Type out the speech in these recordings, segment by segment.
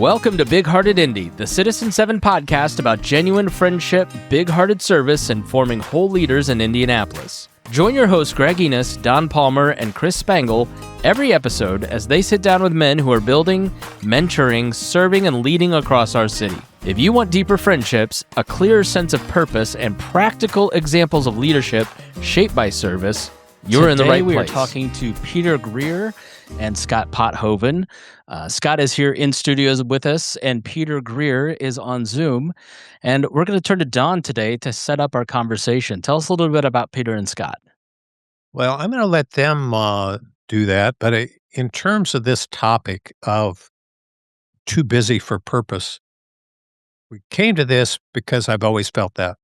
Welcome to Big Hearted Indy, the Citizen 7 podcast about genuine friendship, big-hearted service, and forming whole leaders in Indianapolis. Join your hosts Greg Enos, Don Palmer, and Chris Spangle every episode as they sit down with men who are building, mentoring, serving, and leading across our city. If you want deeper friendships, a clearer sense of purpose, and practical examples of leadership shaped by service, you're in the right place. Today we are talking to Peter Greer and Scott Pothoven. Scott is here in studios with us, and Peter Greer is on Zoom. And we're going to turn to Don today to set up our conversation. Tell us a little bit about Peter and Scott. Well, I'm going to let them do that. But in terms of this topic of too busy for purpose, we came to this because I've always felt that.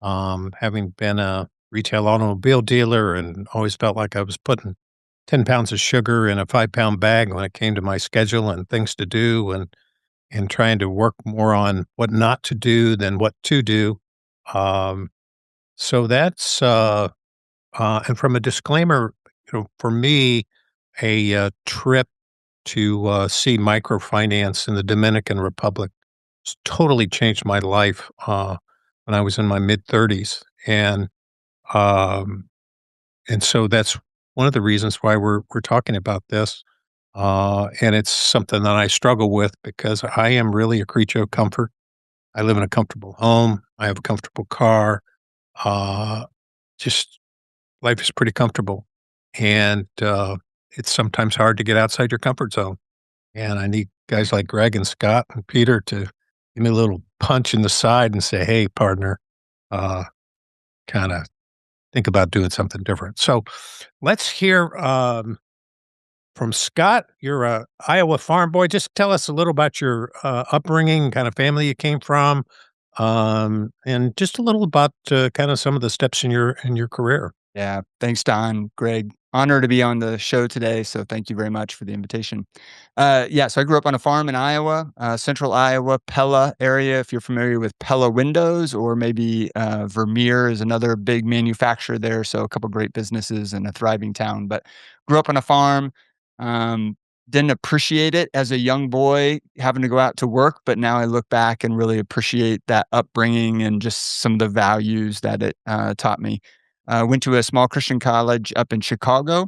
Having been a retail automobile dealer and always felt like I was putting 10 pounds of sugar in a 5-pound bag when it came to my schedule and things to do and trying to work more on what not to do than what to do. So that's, and from a disclaimer, for me, a trip to see microfinance in the Dominican Republic totally changed my life when I was in my mid-30s. And so that's one of the reasons why we're talking about this. And it's something that I struggle with because I am really a creature of comfort. I live in a comfortable home. I have a comfortable car. Just life is pretty comfortable. And it's sometimes hard to get outside your comfort zone. And I need guys like Greg and Scott and Peter to give me a little punch in the side and say, hey, partner, kind of think about doing something different. So let's hear from Scott. You're a Iowa farm boy. Just tell us a little about your upbringing, kind of family you came from, and just a little about kind of some of the steps in your career. Yeah. Thanks, Don. Greg, honor to be on the show today. So thank you very much for the invitation. So I grew up on a farm in Iowa, central Iowa, Pella area. If you're familiar with Pella Windows, or maybe Vermeer is another big manufacturer there. So a couple great businesses and a thriving town. But grew up on a farm. Didn't appreciate it as a young boy having to go out to work, but now I look back and really appreciate that upbringing and just some of the values that it taught me. Went to a small Christian college up in Chicago,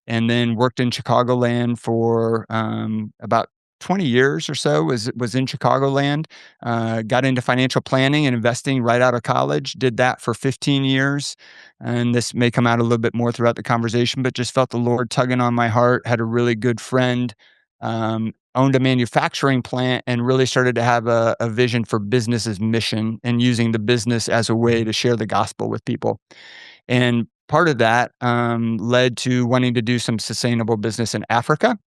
and then worked in Chicagoland for about 20 years or so. Was in Chicagoland. Got into financial planning and investing right out of college. Did that for 15 years. And this may come out a little bit more throughout the conversation, but just felt the Lord tugging on my heart. Had a really good friend. Owned a manufacturing plant and really started to have a vision for business as mission and using the business as a way to share the gospel with people. And part of that led to wanting to do some sustainable business in Africa.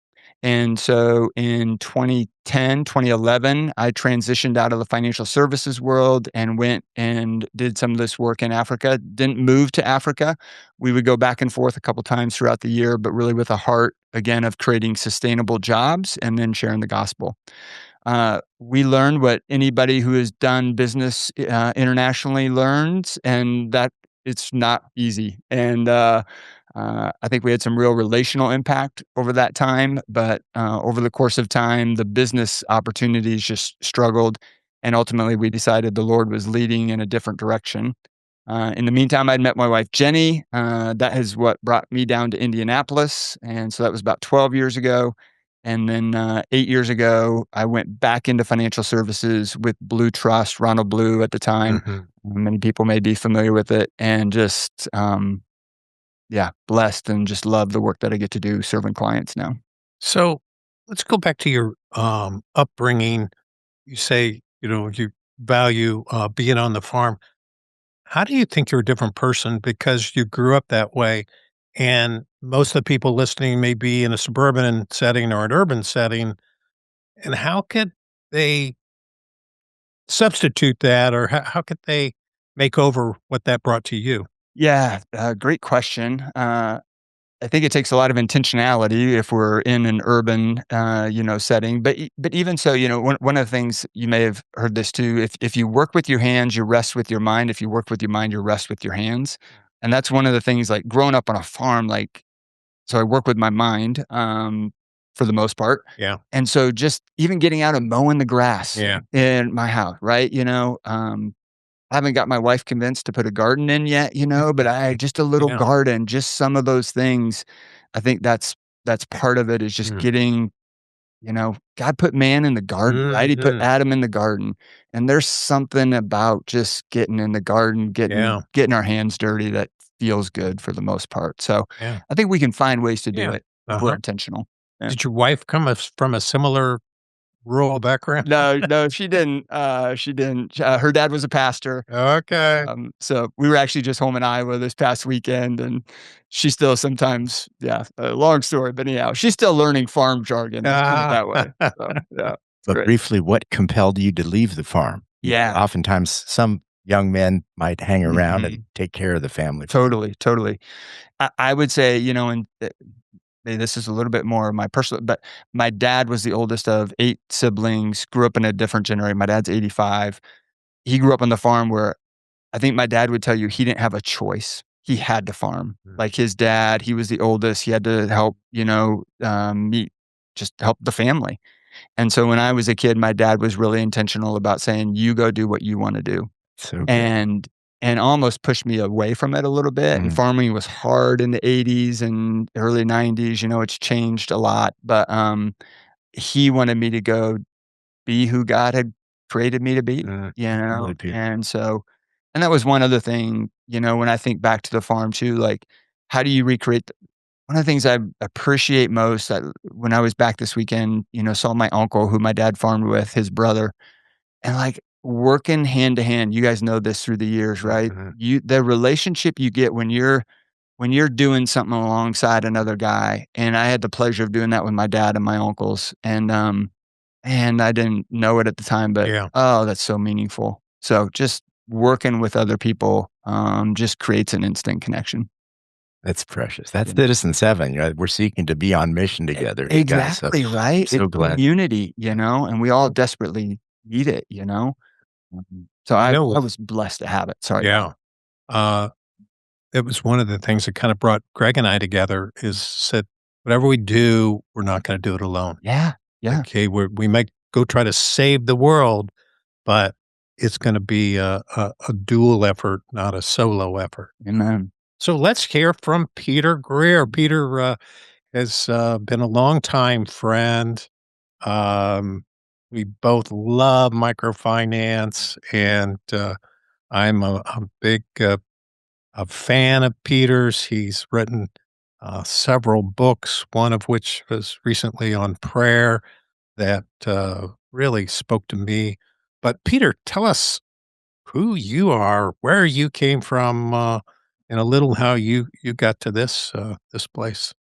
And so in 2011, I transitioned out of the financial services world and went and did some of this work in Africa. Didn't move to Africa. We would go back and forth a couple times throughout the year, but really with a heart, again, of creating sustainable jobs and then sharing the gospel. We learned what anybody who has done business internationally learns, and that it's not easy. And I think we had some real relational impact over that time, but over the course of time, the business opportunities just struggled. And ultimately, we decided the Lord was leading in a different direction. In the meantime, I'd met my wife, Jenny. That is what brought me down to Indianapolis. And so that was about 12 years ago. And then 8 years ago, I went back into financial services with Blue Trust, Ronald Blue at the time. Mm-hmm. Many people may be familiar with it, and just, blessed and just love the work that I get to do serving clients now. So let's go back to your upbringing. You say, you value being on the farm. How do you think you're a different person because you grew up that way? And most of the people listening may be in a suburban setting or an urban setting. And how could they substitute that, or how could they make over what that brought to you? Yeah, great question. I think it takes a lot of intentionality if we're in an urban, setting. But even so, one of the things you may have heard this too. If you work with your hands, you rest with your mind. If you work with your mind, you rest with your hands. And that's one of the things. Like growing up on a farm, so I work with my mind. for the most part. Yeah. And so just even getting out and mowing the grass Yeah. in my house, right? I haven't got my wife convinced to put a garden in yet, but just a little Yeah. garden, just some of those things. I think that's part of it is just getting, God put man in the garden, right? He put Adam in the garden. And there's something about just getting in the garden, getting our hands dirty that feels good for the most part. So Yeah. I think we can find ways to do Yeah. it if we're intentional. Yeah. Did your wife come from a similar rural background? No, she didn't. She didn't. Her dad was a pastor. Okay. So we were actually just home in Iowa this past weekend, and she still sometimes, long story, but anyhow, she's still learning farm jargon. Let's put it that way. So, yeah. But great. briefly, what compelled you to leave the farm? Yeah. Oftentimes, some young men might hang around and take care of the family. Totally. I would say, and maybe this is a little bit more of my personal, but my dad was the oldest of 8 siblings, grew up in a different generation. My dad's 85. He grew up on the farm where I think my dad would tell you he didn't have a choice. He had to farm. Like his dad, he was the oldest. He had to help, just help the family. And so when I was a kid, my dad was really intentional about saying, you go do what you want to do. So good. And almost pushed me away from it a little bit. And farming was hard in the 80s and early 90s. It's changed a lot. But he wanted me to go be who God had created me to be, Really beautiful. And that was one other thing, when I think back to the farm too, like, how do you recreate one of the things I appreciate most, when I was back this weekend, saw my uncle who my dad farmed with, his brother, and like working hand to hand. You guys know this through the years, right? The relationship you get when you're doing something alongside another guy. And I had the pleasure of doing that with my dad and my uncles. And I didn't know it at the time, but oh, that's so meaningful. So just working with other people just creates an instant connection. That's precious. That's Citizen 7. We're seeking to be on mission together. Exactly, right? So it's glad. Community, and we all desperately need it, So I was blessed to have it. Sorry. Yeah. It was one of the things that kind of brought Greg and I together is said, whatever we do, we're not going to do it alone. Yeah. Okay. We might go try to save the world, but it's going to be a dual effort, not a solo effort. Amen. So let's hear from Peter Greer. Peter has been a longtime friend. We both love microfinance, and I'm a big a fan of Peter's. He's written several books, one of which was recently on prayer that really spoke to me. But Peter, tell us who you are, where you came from, and a little how you got to this place.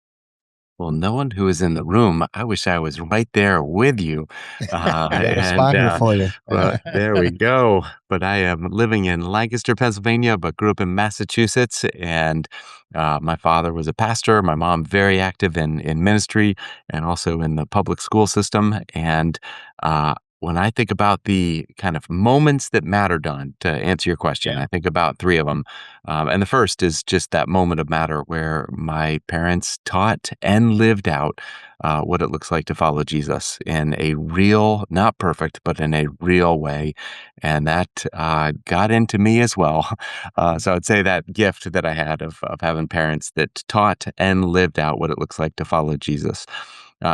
Well, no one who is in the room, I wish I was right there with you. For you. Well, there we go. But I am living in Lancaster, Pennsylvania, but grew up in Massachusetts. And my father was a pastor. My mom very active in ministry and also in the public school system. And when I think about the kind of moments that matter, Don, to answer your question, I think about 3 of them. And the first is just that moment of matter where my parents taught and lived out what it looks like to follow Jesus in a real, not perfect, but in a real way. And that got into me as well. So I'd say that gift that I had of having parents that taught and lived out what it looks like to follow Jesus.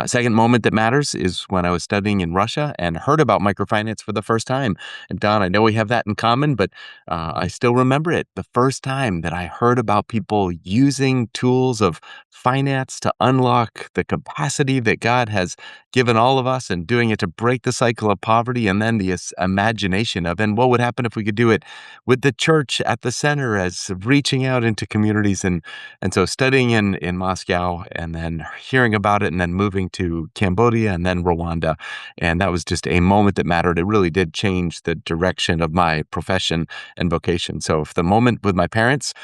Second moment that matters is when I was studying in Russia and heard about microfinance for the first time. And Don, I know we have that in common, but I still remember it. The first time that I heard about people using tools of finance to unlock the capacity that God has given all of us and doing it to break the cycle of poverty, and then the imagination of, and what would happen if we could do it with the church at the center as reaching out into communities. And so studying in Moscow and then hearing about it and then moving to Cambodia and then Rwanda. And that was just a moment that mattered. It really did change the direction of my profession and vocation. So if the moment with my parents,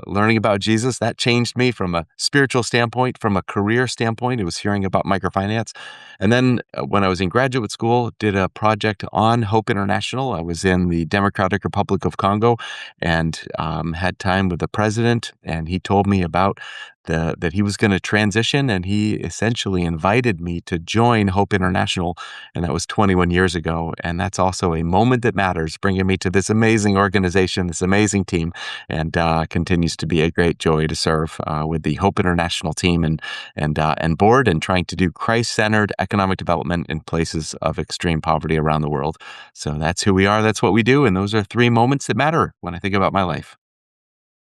learning about Jesus, that changed me from a spiritual standpoint, from a career standpoint. It was hearing about microfinance. And then when I was in graduate school, did a project on Hope International. I was in the Democratic Republic of Congo and had time with the president. And he told me about that he was going to transition, and he essentially invited me to join Hope International, and that was 21 years ago. And that's also a moment that matters, bringing me to this amazing organization, this amazing team, and continues to be a great joy to serve with the Hope International team and board, and trying to do Christ-centered economic development in places of extreme poverty around the world. So that's who we are. That's what we do, and those are three moments that matter when I think about my life.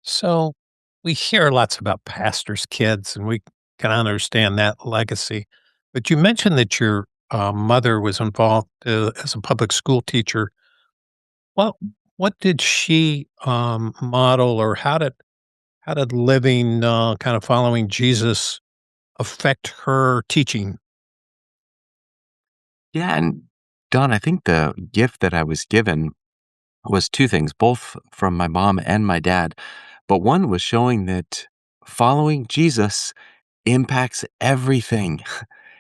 So we hear lots about pastors' kids, and we can understand that legacy. But you mentioned that your mother was involved as a public school teacher. What what did she model, or how did living kind of following Jesus affect her teaching? Yeah, and Don, I think the gift that I was given was two things, both from my mom and my dad. But one was showing that following Jesus impacts everything.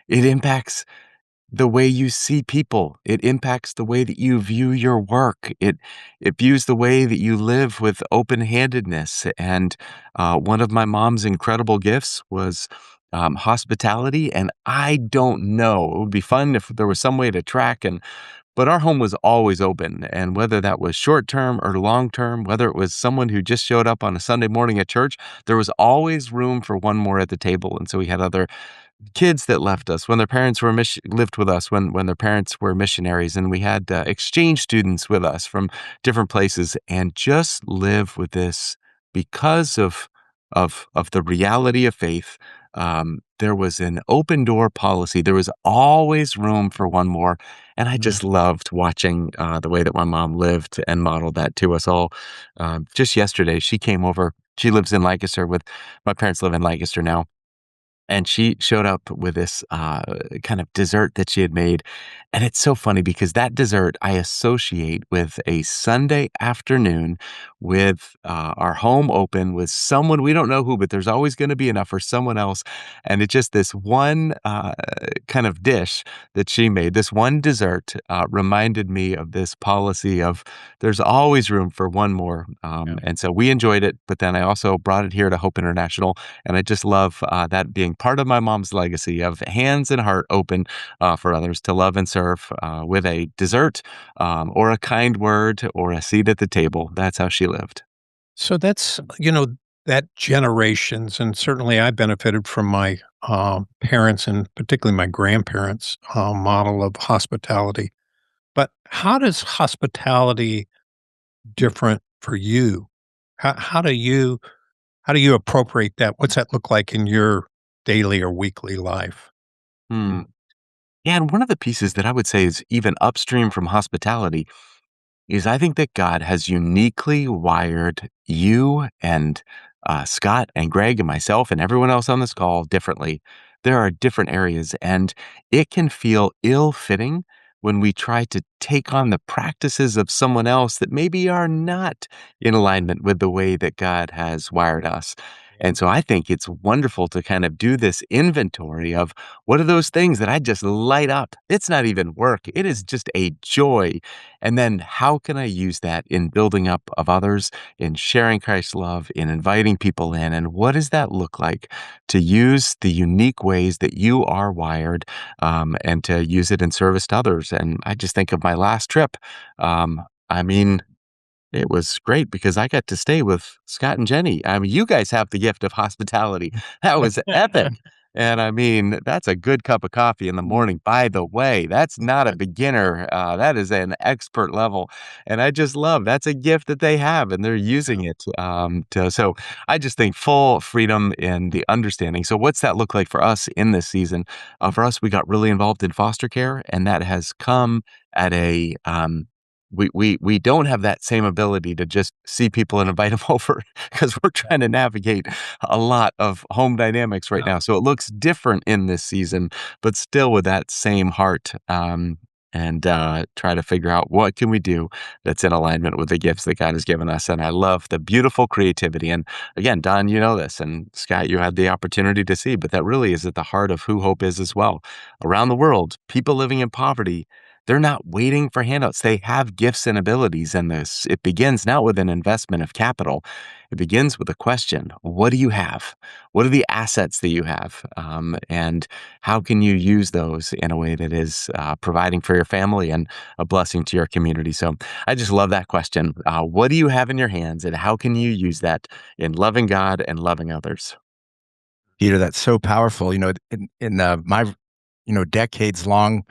It impacts the way you see people. It impacts the way that you view your work. It views the way that you live with open-handedness. And one of my mom's incredible gifts was hospitality. And I don't know, it would be fun if there was some way to track, but our home was always open. And whether that was short term or long term, whether it was someone who just showed up on a Sunday morning at church, there was always room for one more at the table. And so we had other kids that left us when their parents were lived with us when their parents were missionaries, and we had exchange students with us from different places, and just live with this because of the reality of faith. There was an open door policy. There was always room for one more, and I Mm. just loved watching the way that my mom lived and modeled that to us all. Just yesterday, she came over. She lives in Lancaster with my parents live in Lancaster now, and she showed up with this kind of dessert that she had made. And it's so funny because that dessert I associate with a Sunday afternoon with our home open with someone, we don't know who, but there's always going to be enough for someone else. And it's just this one kind of dish that she made, this one dessert reminded me of this policy of there's always room for one more. And so we enjoyed it, but then I also brought it here to Hope International, and I just love that being part of my mom's legacy of hands and heart open for others to love and serve with a dessert or a kind word or a seat at the table. That's how she lived. So that's, that generations, and certainly I benefited from my parents and particularly my grandparents' model of hospitality. But how does hospitality different for you? How do you appropriate that? What's that look like in your daily or weekly life? Hmm. Yeah, and one of the pieces that I would say is even upstream from hospitality is I think that God has uniquely wired you and Scott and Greg and myself and everyone else on this call differently. There are different areas, and it can feel ill-fitting when we try to take on the practices of someone else that maybe are not in alignment with the way that God has wired us. And so I think it's wonderful to kind of do this inventory of what are those things that I just light up? It's not even work. It is just a joy. And then how can I use that in building up of others, in sharing Christ's love, in inviting people in? And what does that look like to use the unique ways that you are wired and to use it in service to others? And I just think of my last trip. I mean, it was great because I got to stay with Scott and Jenny. I mean, you guys have the gift of hospitality. That was epic. And I mean, that's a good cup of coffee in the morning. By the way, that's not a beginner. That is an expert level. And I just love that's a gift that they have and they're using it. So I just think full freedom in the understanding. So what's that look like for us in this season? For us, we got really involved in foster care, and that has come at a we don't have that same ability to just see people and invite them over because we're trying to navigate a lot of home dynamics right now. So it looks different in this season, but still with that same heart, and try to figure out what can we do that's in alignment with the gifts that God has given us. And I love the beautiful creativity. And again, Don, you know this, and Scott, you had the opportunity to see, but that really is at the heart of who Hope is as well. Around the world, people living in poverty, they're not waiting for handouts. They have gifts and abilities, and it begins not with an investment of capital. It begins with a question: what do you have? What are the assets that you have? And how can you use those in a way that is providing for your family and a blessing to your community? So I just love that question. What do you have in your hands, and how can you use that in loving God and loving others? Peter, that's so powerful. In my decades long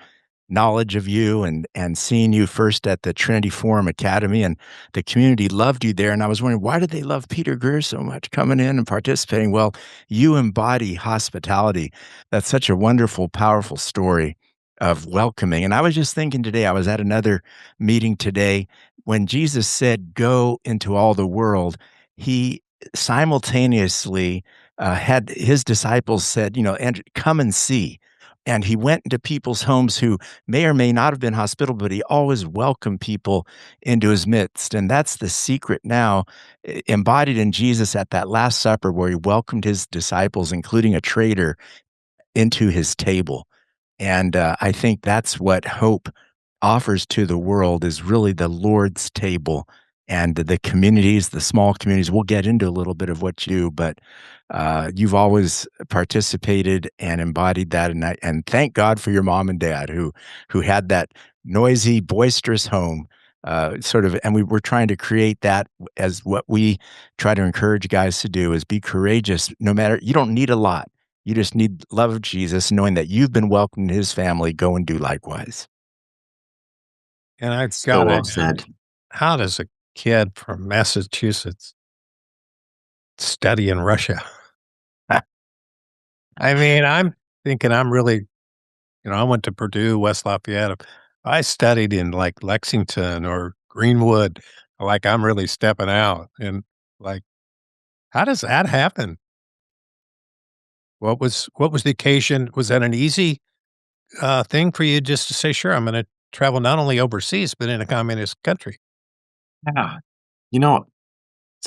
knowledge of you and seeing you first at the Trinity Forum Academy, and the community loved you there. And I was wondering, why did they love Peter Greer so much, coming in and participating? Well, you embody hospitality. That's such a wonderful, powerful story of welcoming. And I was just thinking today, I was at another meeting today when Jesus said, "Go into all the world," he simultaneously had his disciples said, "Andrew, come and see." And he went into people's homes who may or may not have been hospitable, but he always welcomed people into his midst. And that's the secret now, embodied in Jesus at that Last Supper, where he welcomed his disciples, including a traitor, into his table. And I think that's what hope offers to the world, is really the Lord's table. And the communities, the small communities, we'll get into a little bit of what you do, but you've always participated and embodied that. And thank God for your mom and dad who had that noisy, boisterous home. And we were trying to create that as what we try to encourage guys to do, is be courageous. No matter, you don't need a lot. You just need love of Jesus, knowing that you've been welcomed in his family. Go and do likewise. And I've So got well to, said. how does a kid from Massachusetts study in Russia? I mean, I'm thinking I'm really, I went to Purdue, West Lafayette. If I studied in like Lexington or Greenwood, like I'm really stepping out. And like, how does that happen? What was the occasion? Was that an easy thing for you just to say, sure, I'm going to travel not only overseas, but in a communist country? Yeah. You know,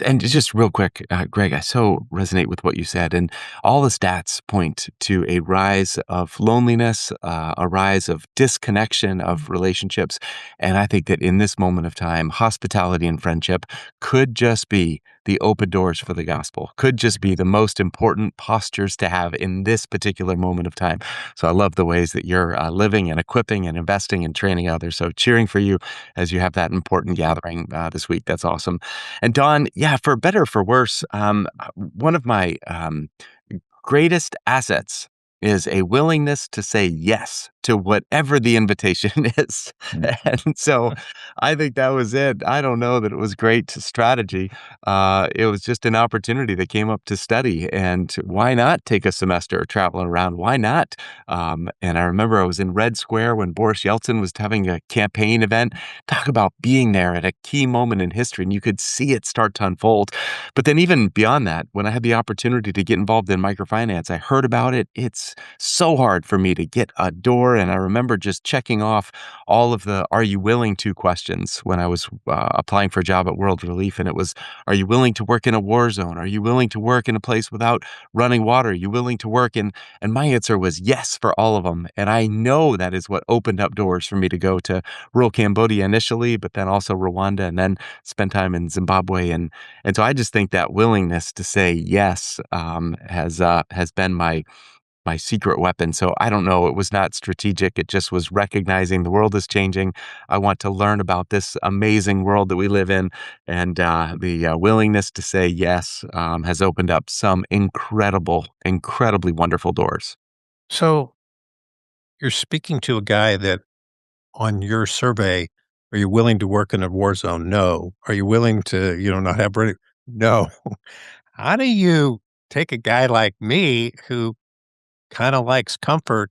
and just real quick, Greg, I so resonate with what you said. And all the stats point to a rise of loneliness, a rise of disconnection of relationships. And I think that in this moment of time, hospitality and friendship could just be the open doors for the gospel, could just be the most important postures to have in this particular moment of time. So I love the ways that you're living and equipping and investing and training others. So cheering for you as you have that important gathering this week. That's awesome. And Don, yeah, for better or for worse, one of my greatest assets is a willingness to say yes to whatever the invitation is. And so I think that was it. I don't know that it was great strategy. It was just an opportunity that came up to study. And why not take a semester traveling around? Why not? And I remember I was in Red Square when Boris Yeltsin was having a campaign event. Talk about being there at a key moment in history, and you could see it start to unfold. But then even beyond that, when I had the opportunity to get involved in microfinance, I heard about it. It's so hard for me to get a door. And I remember just checking off all of the "are you willing to" questions when I was applying for a job at World Relief. And it was, are you willing to work in a war zone? Are you willing to work in a place without running water? Are you willing to work in? And my answer was yes for all of them. And I know that is what opened up doors for me to go to rural Cambodia initially, but then also Rwanda, and then spend time in Zimbabwe. And so I just think that willingness to say yes has been my secret weapon. So I don't know. It was not strategic. It just was recognizing the world is changing. I want to learn about this amazing world that we live in. And the willingness to say yes has opened up some incredibly wonderful doors. So you're speaking to a guy that on your survey, are you willing to work in a war zone? No. Are you willing to, not have ready? No. How do you take a guy like me who kind of likes comfort,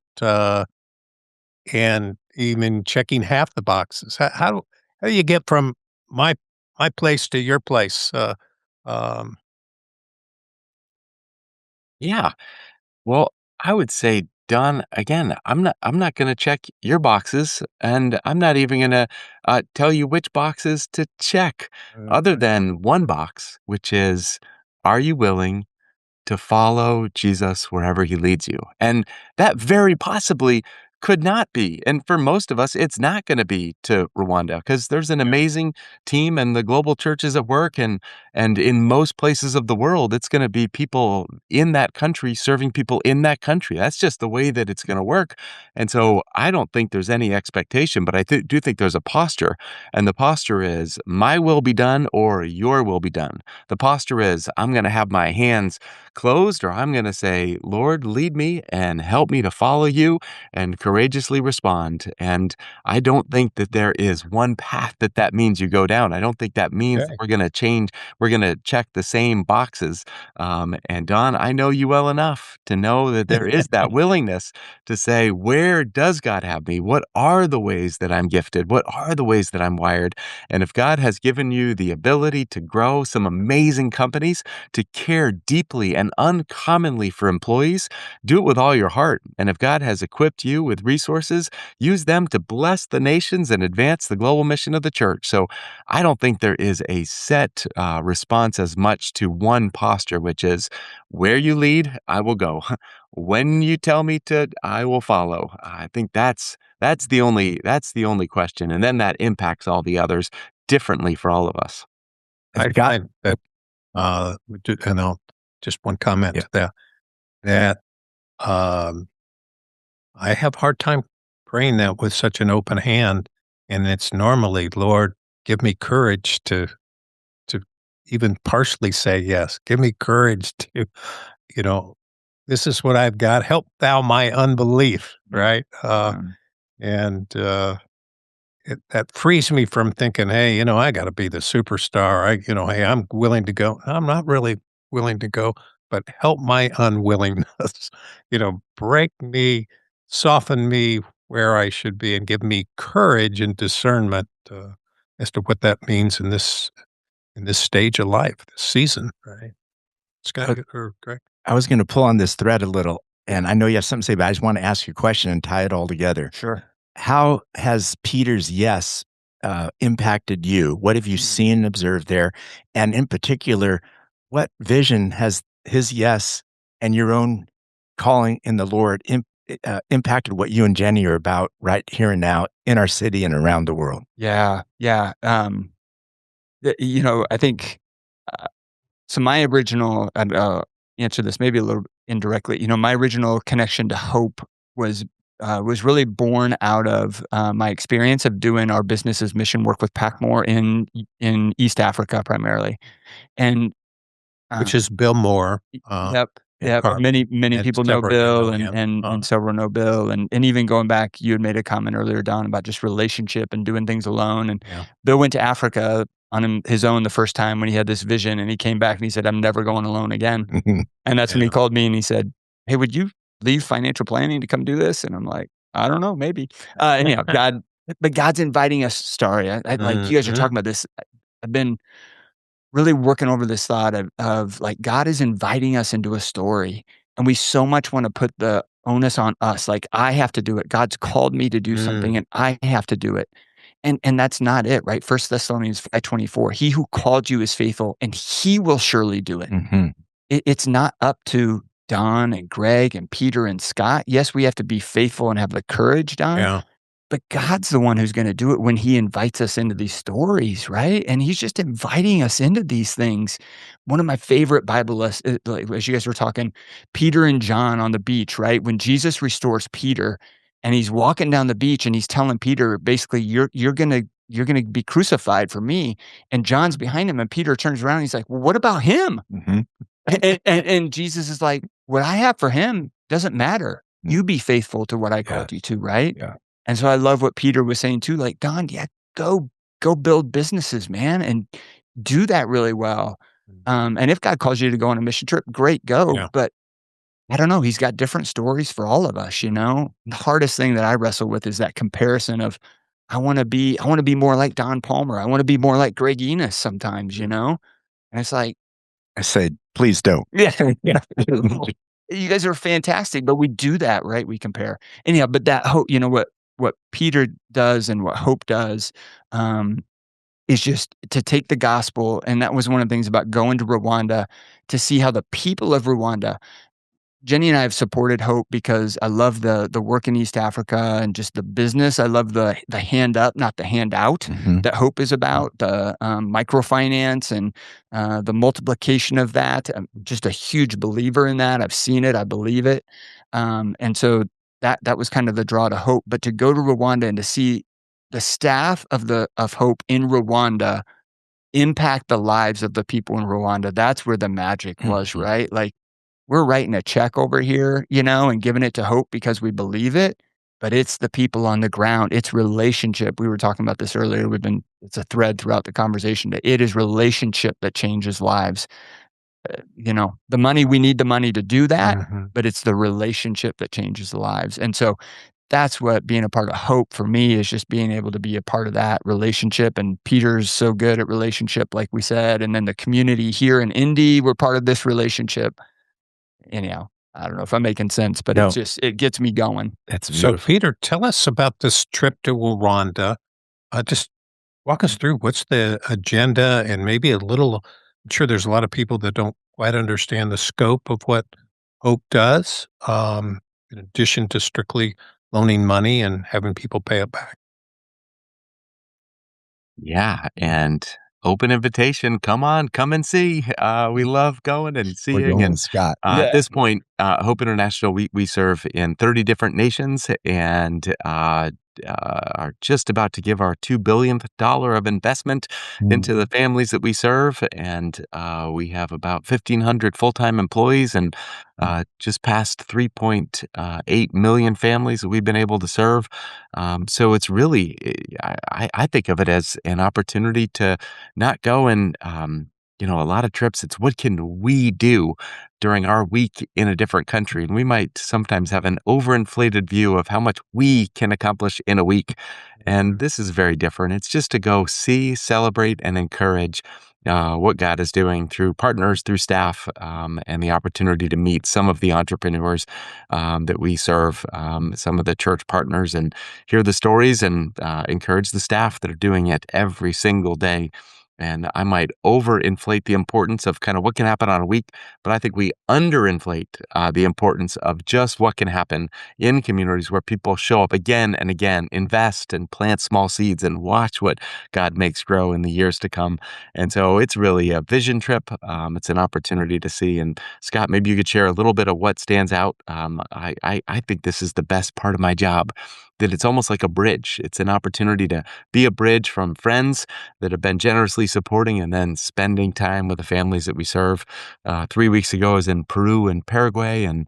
and even checking half the boxes? How do you get from my my place to your place? Um, Yeah. Well, I would say, Don, again, I'm not going to check your boxes, and I'm not even going to tell you which boxes to check, other than one box, which is, are you willing to follow Jesus wherever he leads you? And that very possibly could not be. And for most of us, it's not going to be to Rwanda because there's an amazing team and the global church is at work. And in most places of the world, it's going to be people in that country serving people in that country. That's just the way that it's going to work. And so I don't think there's any expectation, but I do think there's a posture. And the posture is, my will be done or your will be done. The posture is, I'm going to have my hands closed, or I'm going to say, Lord, lead me and help me to follow you and courageously respond. And I don't think that there is one path that means you go down. I don't think that means that we're going to change. We're going to check the same boxes. And Don, I know you well enough to know that there is that willingness to say, where does God have me? What are the ways that I'm gifted? What are the ways that I'm wired? And if God has given you the ability to grow some amazing companies, to care deeply and uncommonly for employees, do it with all your heart. And if God has equipped you with resources, use them to bless the nations and advance the global mission of the church. So I don't think there is a set response as much to one posture, which is, where you lead, I will go. When you tell me to, I will follow. I think that's the only question. And then that impacts all the others differently for all of us. I find that, and just one comment to that I have a hard time praying that with such an open hand, and it's normally, Lord, give me courage to even partially say yes. Give me courage to, this is what I've got. Help thou my unbelief, right? And that frees me from thinking, hey, I got to be the superstar. Hey, I'm willing to go. I'm not really willing to go, but help my unwillingness. Break me, soften me where I should be, and give me courage and discernment as to what that means in this stage of life, this season, right? Scott or Greg? I was going to pull on this thread a little, and I know you have something to say, but I just want to ask you a question and tie it all together. Sure. How has Peter's yes impacted you? What have you seen and observed there? And in particular, what vision has his yes and your own calling in the Lord impacted what you and Jenny are about right here and now in our city and around the world? Yeah. I think so. My original, answer this maybe a little indirectly. My original connection to hope was really born out of my experience of doing our business's mission work with Packmore in East Africa primarily, and which is Bill Moore. Yep. Many people know Bill, and several know Bill, and even going back, you had made a comment earlier, Don, about just relationship and doing things alone. And Bill went to Africa on his own the first time when he had this vision, and he came back and he said, "I'm never going alone again." And that's when he called me and he said, "Hey, would you leave financial planning to come do this?" And I'm like, "I don't know, maybe." God's inviting us. Sorry, like you guys are talking about this. I've been really working over this thought of like, God is inviting us into a story, and we so much want to put the onus on us. Like, I have to do it. God's called me to do something and I have to do it. And that's not it, right? 1 Thessalonians 5:24, he who called you is faithful and he will surely do it. It's not up to Don and Greg and Peter and Scott. Yes, we have to be faithful and have the courage, Don. But God's the one who's going to do it when he invites us into these stories, right? And he's just inviting us into these things. One of my favorite Bible lessons, like, as you guys were talking, Peter and John on the beach, right? When Jesus restores Peter and he's walking down the beach and he's telling Peter, basically, you're going to be crucified for me. And John's behind him and Peter turns around and he's like, well, what about him? And Jesus is like, what I have for him doesn't matter. You be faithful to what I called you to, right? Yeah. And so I love what Peter was saying too, like, Don, go build businesses, man, and do that really well. And if God calls you to go on a mission trip, great, go. Yeah. But I don't know, he's got different stories for all of us, The hardest thing that I wrestle with is that comparison of, I want to be more like Don Palmer. I want to be more like Greg Enos sometimes, And it's like, I said, please don't. Yeah. You guys are fantastic, but we do that, right? We compare. Anyhow, but that hope, what Peter does and what hope does is just to take the gospel. And that was one of the things about going to Rwanda, to see how the people of Rwanda, Jenny and I have supported Hope because I love the work in East Africa and just the business. I love the hand up, not the hand out that Hope is about, the microfinance and the multiplication of that. I'm just a huge believer in that. I've seen it. I believe it. And so that was kind of the draw to Hope. But to go to Rwanda and to see the staff of Hope in Rwanda impact the lives of the people in Rwanda, that's where the magic was, right? Like, we're writing a check over here, and giving it to Hope because we believe it, but it's the people on the ground. It's relationship. We were talking about this earlier. It's a thread throughout the conversation that it is relationship that changes lives. We need the money to do that, but it's the relationship that changes the lives. And so that's what being a part of Hope for me is, just being able to be a part of that relationship. And Peter's so good at relationship, like we said. And then the community here in Indy, we're part of this relationship. Anyhow, I don't know if I'm making sense, but it gets me going. That's So, beautiful. Peter, tell us about this trip to Rwanda. Just walk us through what's the agenda and maybe I'm sure there's a lot of people that don't quite understand the scope of what Hope does, in addition to strictly loaning money and having people pay it back. Yeah, and open invitation. Come on, come and see. We love going and We're seeing. going, And Scott. at this point, Hope International, we serve in 30 different nations and are just about to give our $2 billionth of investment into the families that we serve. And we have about 1,500 full-time employees and just past 3.8 million families that we've been able to serve. So it's really, I think of it as an opportunity to not go and, a lot of trips, it's what can we do during our week in a different country? And we might sometimes have an overinflated view of how much we can accomplish in a week. And this is very different. It's just to go see, celebrate, and encourage what God is doing through partners, through staff, and the opportunity to meet some of the entrepreneurs that we serve, some of the church partners, and hear the stories and encourage the staff that are doing it every single day. And I might overinflate the importance of kind of what can happen on a week, but I think we underinflate the importance of just what can happen in communities where people show up again and again, invest and plant small seeds and watch what God makes grow in the years to come. And so it's really a vision trip. It's an opportunity to see. And Scott, maybe you could share a little bit of what stands out. I think this is the best part of my job, that it's almost like a bridge. It's an opportunity to be a bridge from friends that have been generously supporting and then spending time with the families that we serve. 3 weeks ago, I was in Peru and Paraguay and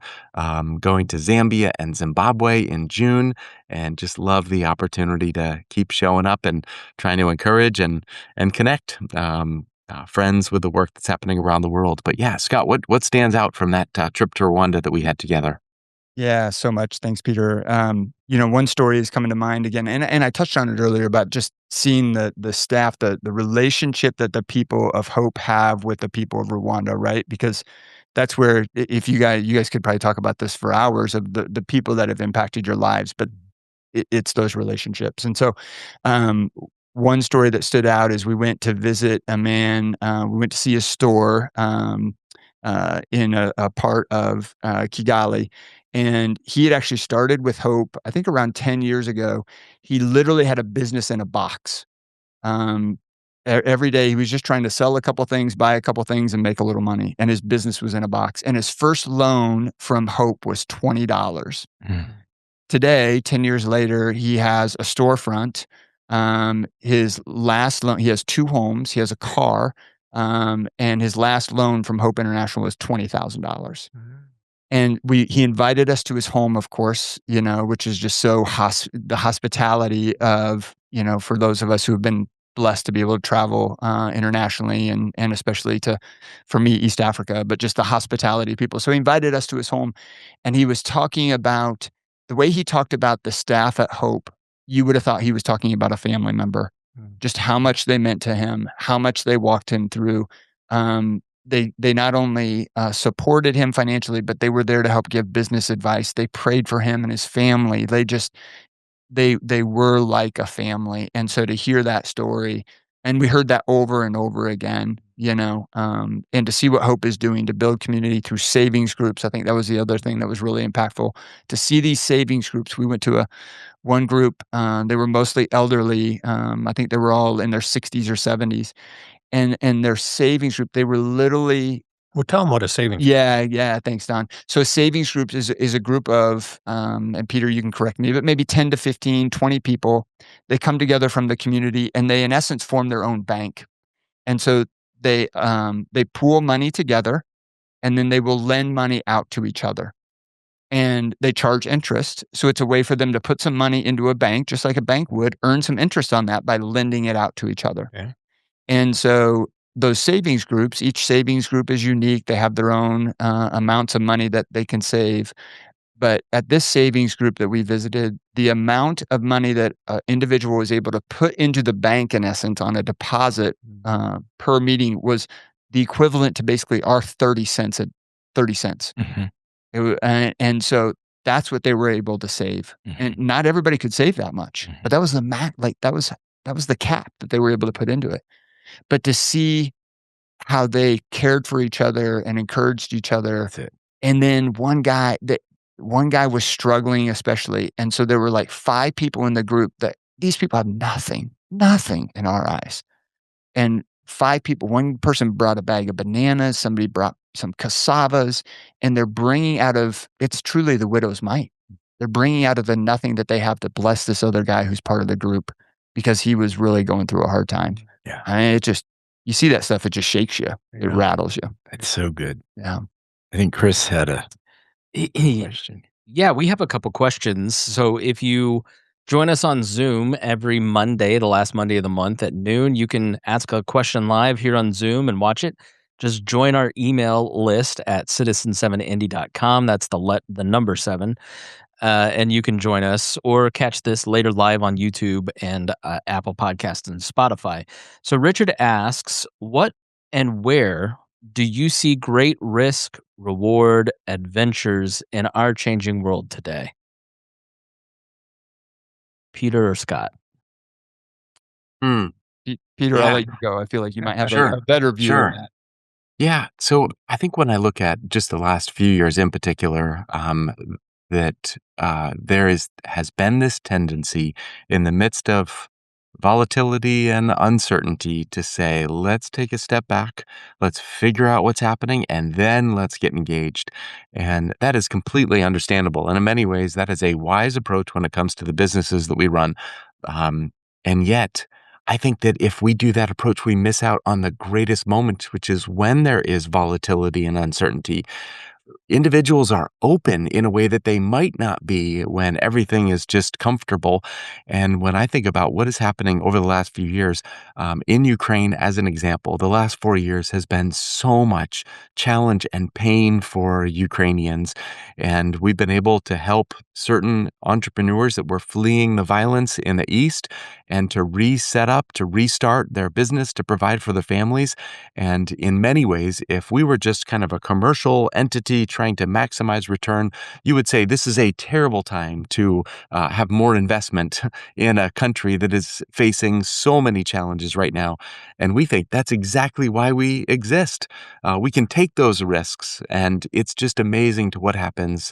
going to Zambia and Zimbabwe in June, and just love the opportunity to keep showing up and trying to encourage and connect friends with the work that's happening around the world. But yeah, Scott, what stands out from that trip to Rwanda that we had together? Yeah, so much. Thanks, Peter. One story is coming to mind again, and I touched on it earlier about just seeing the staff, the relationship that the people of Hope have with the people of Rwanda, right? Because that's where, if you guys could probably talk about this for hours, of the people that have impacted your lives, but it's those relationships. And so, one story that stood out is we went to visit a man. We went to see a store in a part of Kigali. And he had actually started with Hope, I think around 10 years ago. He literally had a business in a box. Every day he was just trying to sell a couple things, buy a couple things, and make a little money. And his business was in a box. And his first loan from Hope was $20. Today, 10 years later, he has a storefront. His last loan, he has 2 homes, he has a car, and his last loan from Hope International was $20,000. And he invited us to his home, of course, which is just so the hospitality of, for those of us who have been blessed to be able to travel internationally and especially for me, East Africa, but just the hospitality of people. So he invited us to his home, and he was talking about the way he talked about the staff at Hope. You would have thought he was talking about a family member, just how much they meant to him, how much they walked him through. They not only supported him financially, but they were there to help give business advice. They prayed for him and his family. They were like a family. And so to hear that story, and we heard that over and over again, and to see what Hope is doing to build community through savings groups. I think that was the other thing that was really impactful, to see these savings groups. We went to one group, they were mostly elderly. I think they were all in their 60s or 70s. And their savings group, they were literally. Well, tell them what a savings. Yeah. Thanks, Don. So a savings group is a group of, and Peter, you can correct me, but maybe 10 to 15, 20 people. They come together from the community and they, in essence, form their own bank. And so they pool money together, and then they will lend money out to each other. And they charge interest. So it's a way for them to put some money into a bank, just like a bank would, earn some interest on that by lending it out to each other. Okay. And so those savings groups, each savings group is unique. They have their own amounts of money that they can save. But at this savings group that we visited, the amount of money that an individual was able to put into the bank, in essence, on a deposit per meeting was the equivalent to basically our 30 cents at 30 cents. And so that's what they were able to save. And not everybody could save that much, but that was the that was the cap that they were able to put into it. But to see how they cared for each other and encouraged each other. And then one guy was struggling, especially. And so there were like 5 people in the group that these people have nothing in our eyes. And 5 people, one person brought a bag of bananas, somebody brought some cassavas, and they're bringing it's truly the widow's mite. They're bringing out of the nothing that they have to bless this other guy who's part of the group, because he was really going through a hard time. Yeah. I mean, you see that stuff, it just shakes you. It rattles you. That's so good. Yeah. I think Chris had a question. Yeah, we have a couple questions. So if you join us on Zoom every Monday, the last Monday of the month at noon, you can ask a question live here on Zoom and watch it. Just join our email list at citizen7indy.com. That's the number 7. And you can join us or catch this later live on YouTube and Apple Podcasts and Spotify. So Richard asks, what and where do you see great risk, reward, adventures in our changing world today? Peter or Scott? Peter, I'll let you go. I feel like you might have a better view of that. Yeah. So I think when I look at just the last few years in particular, that has been this tendency in the midst of volatility and uncertainty to say, let's take a step back, let's figure out what's happening, and then let's get engaged. And that is completely understandable. And in many ways, that is a wise approach when it comes to the businesses that we run. And yet, I think that if we do that approach, we miss out on the greatest moment, which is when there is volatility and uncertainty. Individuals are open in a way that they might not be when everything is just comfortable. And when I think about what is happening over the last few years, in Ukraine, as an example, the last 4 years has been so much challenge and pain for Ukrainians. And we've been able to help certain entrepreneurs that were fleeing the violence in the East and to reset up, to restart their business, to provide for their families. And in many ways, if we were just kind of a commercial entity trying to maximize return, you would say this is a terrible time to have more investment in a country that is facing so many challenges right now. And we think that's exactly why we exist. We can take those risks, and it's just amazing to what happens,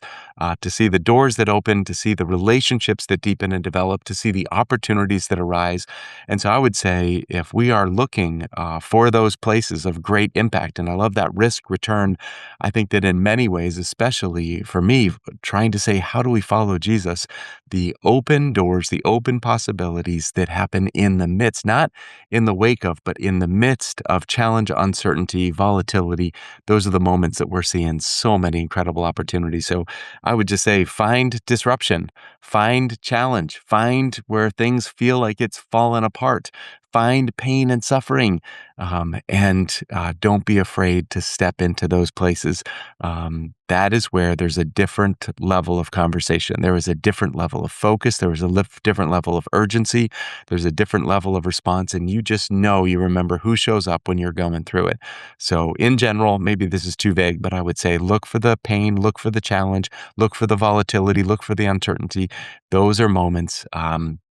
to see the doors that open, to see the relationships that deepen and develop, to see the opportunities that arise. And so I would say if we are looking for those places of great impact, and I love that risk return, I think that in many ways, especially for me, trying to say, how do we follow Jesus? The open doors, the open possibilities that happen in the midst, not in the wake of, but in the midst of challenge, uncertainty, volatility. Those are the moments that we're seeing so many incredible opportunities. So I would just say, find disruption, find challenge, find where things feel like it's fallen apart. Find pain and suffering, and don't be afraid to step into those places. That is where there's a different level of conversation. There is a different level of focus. There is a different level of urgency. There's a different level of response. And you just know, you remember who shows up when you're going through it. So in general, maybe this is too vague, but I would say look for the pain, look for the challenge, look for the volatility, look for the uncertainty. Those are moments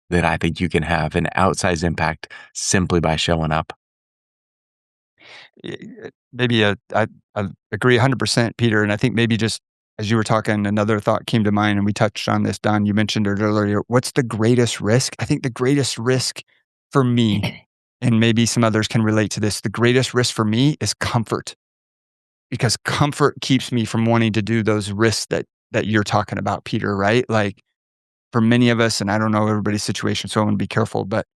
that I think you can have an outsized impact simply by showing up. maybe I agree 100%, Peter. And I think maybe just as you were talking, another thought came to mind, and we touched on this, Don. You mentioned it earlier. What's the greatest risk? I think the greatest risk for me, and maybe some others can relate to this, the greatest risk for me is comfort, because comfort keeps me from wanting to do those risks that you're talking about, Peter, right? Like for many of us, and I don't know everybody's situation, so I want to be careful, but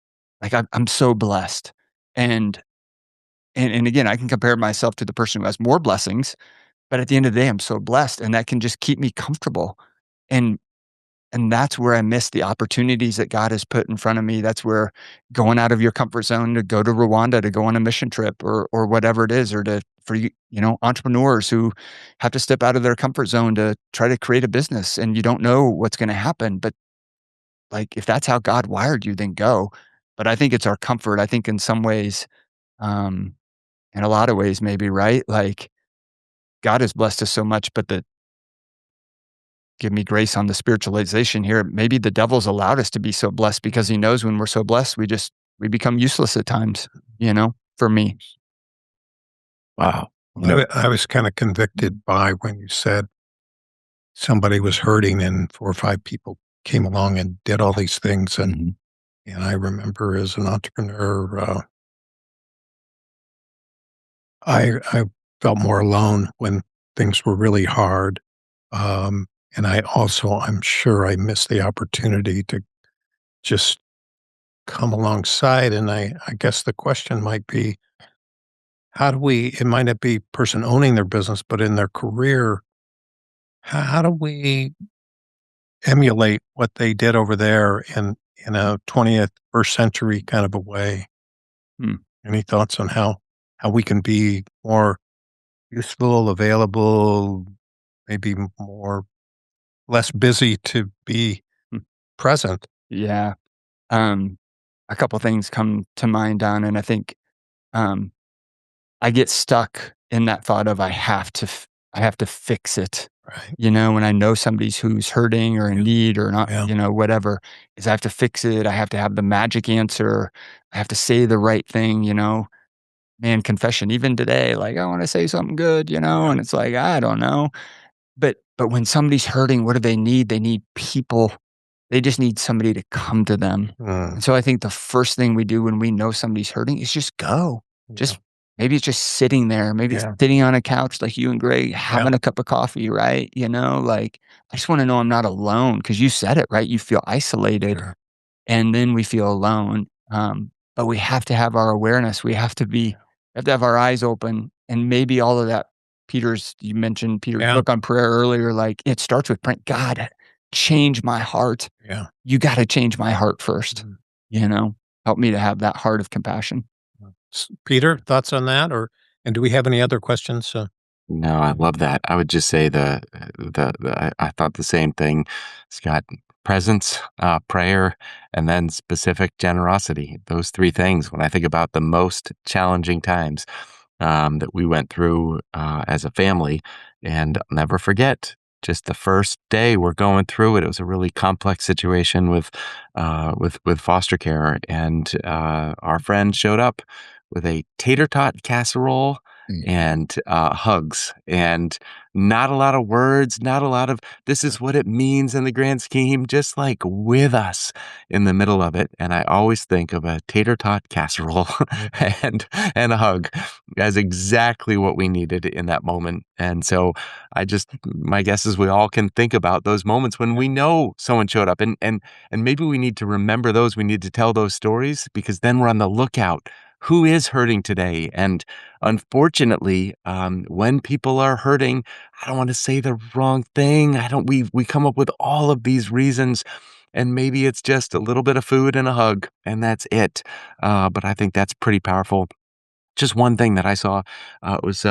like I'm so blessed. And and again, I can compare myself to the person who has more blessings, but at the end of the day, I'm so blessed, and that can just keep me comfortable. And and that's where I miss the opportunities that God has put in front of me. That's where going out of your comfort zone to go to Rwanda, to go on a mission trip, or whatever it is, or to for entrepreneurs who have to step out of their comfort zone to try to create a business, and you don't know what's going to happen. But like if that's how God wired you, then go. But I think it's our comfort. I think in some ways, um, in a lot of ways, maybe, right? Like God has blessed us so much, but give me grace on the spiritualization here. Maybe the devil's allowed us to be so blessed because he knows when we're so blessed, we become useless at times, for me. Wow. I was kind of convicted by when you said somebody was hurting and 4 or 5 people came along and did all these things. And I remember as an entrepreneur, I felt more alone when things were really hard. And I'm sure I missed the opportunity to just come alongside. And I guess the question might be, it might not be person owning their business, but in their career, how do we emulate what they did over there in a 20th, first century kind of a way? Hmm. Any thoughts on how we can be more useful, available, maybe less busy to be Hmm. present? Yeah. Um, a couple things come to mind, Don, and I think um, I get stuck in that thought of I have to fix it. Right. When I know somebody's who's hurting or in need or not, Yeah. whatever, is I have to fix it. I have to have the magic answer. I have to say the right thing. Man, confession, even today, like I want to say something good, and it's like, I don't know. But when somebody's hurting, what do they need? They need people. They just need somebody to come to them. Mm, And so I think the first thing we do when we know somebody's hurting is just go. yeah. Just maybe it's just sitting there, maybe it's Yeah. sitting on a couch like you and Greg having a cup of coffee, right? Like I just want to know I'm not alone because you said it, right? You feel isolated Sure. and then we feel alone. But we have to have our awareness. We have to have our eyes open, and maybe all of that. You mentioned Peter's Yeah. book on prayer earlier. Like it starts with praying, God, change my heart. Yeah. You got to change my heart first. Mhm. Help me to have that heart of compassion. Peter, thoughts on that? And do we have any other questions? No, I love that. I would just say I thought the same thing, Scott. Presence, prayer, and then specific generosity. Those three things. When I think about the most challenging times that we went through as a family, and I'll never forget just the first day we're going through it. It was a really complex situation with foster care, and our friend showed up with a tater tot casserole and hugs, and not a lot of words, not a lot of this is what it means in the grand scheme, just like with us in the middle of it. And I always think of a tater tot casserole and a hug as exactly what we needed in that moment. And so my guess is we all can think about those moments when we know someone showed up, and maybe we need to remember those. We need to tell those stories because then we're on the lookout. Who is hurting today? And unfortunately, when people are hurting, I don't want to say the wrong thing. We come up with all of these reasons, and maybe it's just a little bit of food and a hug, and that's it. But I think that's pretty powerful. Just one thing that I saw, it was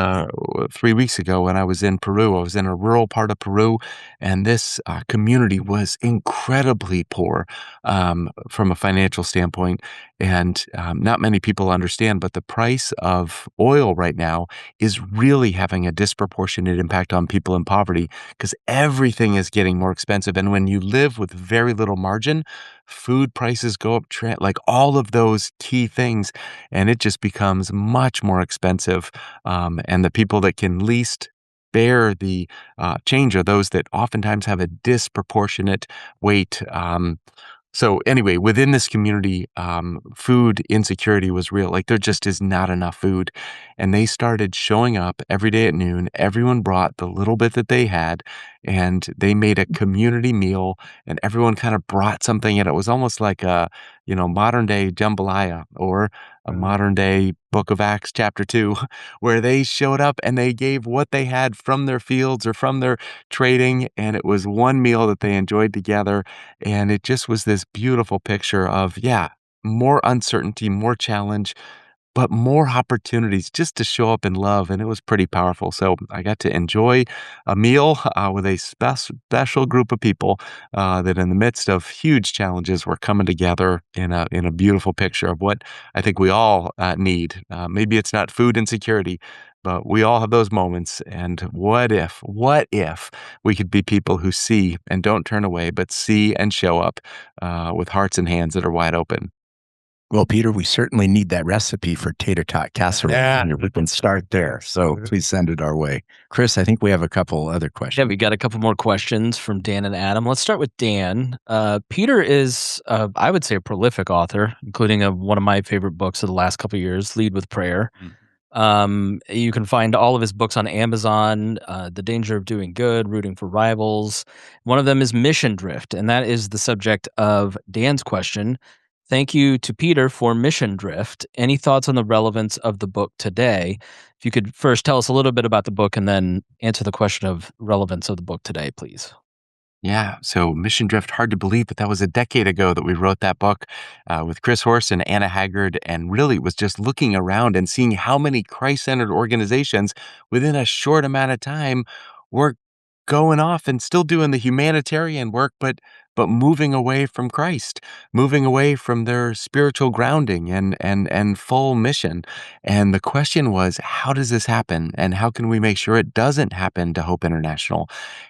3 weeks ago when I was in Peru. I was in a rural part of Peru, and this community was incredibly poor from a financial standpoint. And not many people understand, but the price of oil right now is really having a disproportionate impact on people in poverty because everything is getting more expensive. And when you live with very little margin, food prices go up, like all of those key things, and it just becomes much more expensive. And the people that can least bear the change are those that oftentimes have a disproportionate weight. So anyway, within this community, food insecurity was real. Like there just is not enough food. And they started showing up every day at noon. Everyone brought the little bit that they had, and they made a community meal, and everyone kind of brought something. And it was almost like a, modern day jambalaya or a modern day Book of Acts chapter 2, where they showed up and they gave what they had from their fields or from their trading. And it was one meal that they enjoyed together. And it just was this beautiful picture of, yeah, more uncertainty, more challenge, but more opportunities just to show up in love. And it was pretty powerful. So I got to enjoy a meal with a special group of people that in the midst of huge challenges were coming together in a beautiful picture of what I think we all need. Maybe it's not food insecurity, but we all have those moments. And what if we could be people who see and don't turn away, but see and show up with hearts and hands that are wide open? Well, Peter, we certainly need that recipe for tater tot casserole. Yeah. We can start there. So please send it our way. Chris, I think we have a couple other questions. Yeah, we got a couple more questions from Dan and Adam. Let's start with Dan. Peter is, I would say, a prolific author, including one of my favorite books of the last couple of years, Lead with Prayer. You can find all of his books on Amazon, The Danger of Doing Good, Rooting for Rivals. One of them is Mission Drift, and that is the subject of Dan's question. Thank you to Peter for Mission Drift. Any thoughts on the relevance of the book today? If you could first tell us a little bit about the book and then answer the question of relevance of the book today, please. Yeah, so Mission Drift, hard to believe, but that was a decade ago that we wrote that book with Chris Horst and Anna Haggard, and really was just looking around and seeing how many Christ-centered organizations within a short amount of time were going off and still doing the humanitarian work, but moving away from Christ, moving away from their spiritual grounding and full mission. And the question was, how does this happen? And how can we make sure it doesn't happen to Hope International?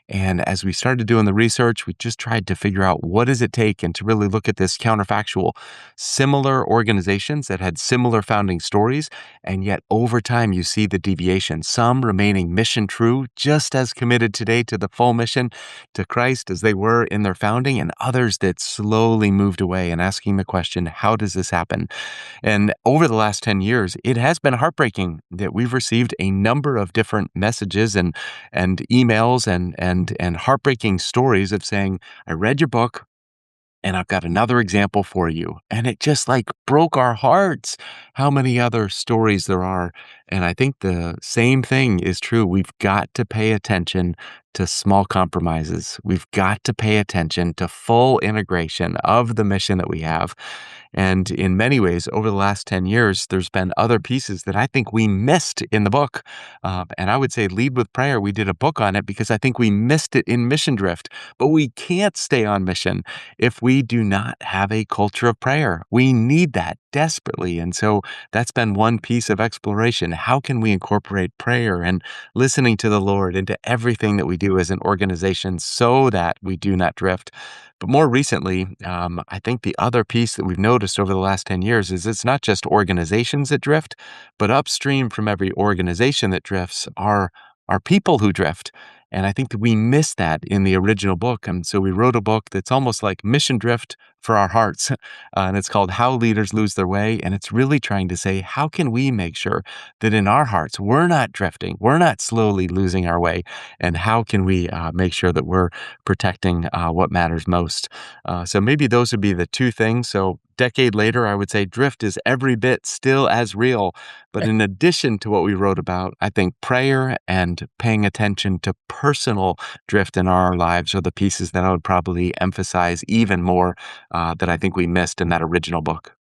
And as we started doing the research, we just tried to figure out what does it take and to really look at this counterfactual. Similar organizations that had similar founding stories, and yet over time you see the deviation, some remaining mission true, just as committed today to the full mission to Christ as they were in their founding, and others that slowly moved away and asking the question, how does this happen? And over the last 10 years, it has been heartbreaking that we've received a number of different messages and emails and heartbreaking stories of saying, I read your book, and I've got another example for you. And it just like broke our hearts how many other stories there are. And I think the same thing is true. We've got to pay attention to small compromises. We've got to pay attention to full integration of the mission that we have. And in many ways, over the last 10 years, there's been other pieces that I think we missed in the book. And I would say Lead with Prayer, we did a book on it because I think we missed it in Mission Drift. But we can't stay on mission if we do not have a culture of prayer. We need that desperately. And so that's been one piece of exploration. How can we incorporate prayer and listening to the Lord into everything that we do as an organization so that we do not drift? But more recently, I think the other piece that we've noticed over the last 10 years is it's not just organizations that drift, but upstream from every organization that drifts are people who drift. And I think that we missed that in the original book. And so we wrote a book that's almost like Mission Drift for our hearts. And it's called How Leaders Lose Their Way. And it's really trying to say, how can we make sure that in our hearts, we're not drifting, we're not slowly losing our way? And how can we make sure that we're protecting what matters most? So maybe those would be the two things. So decade later, I would say drift is every bit still as real. But in addition to what we wrote about, I think prayer and paying attention to personal drift in our lives are the pieces that I would probably emphasize even more that I think we missed in that original book.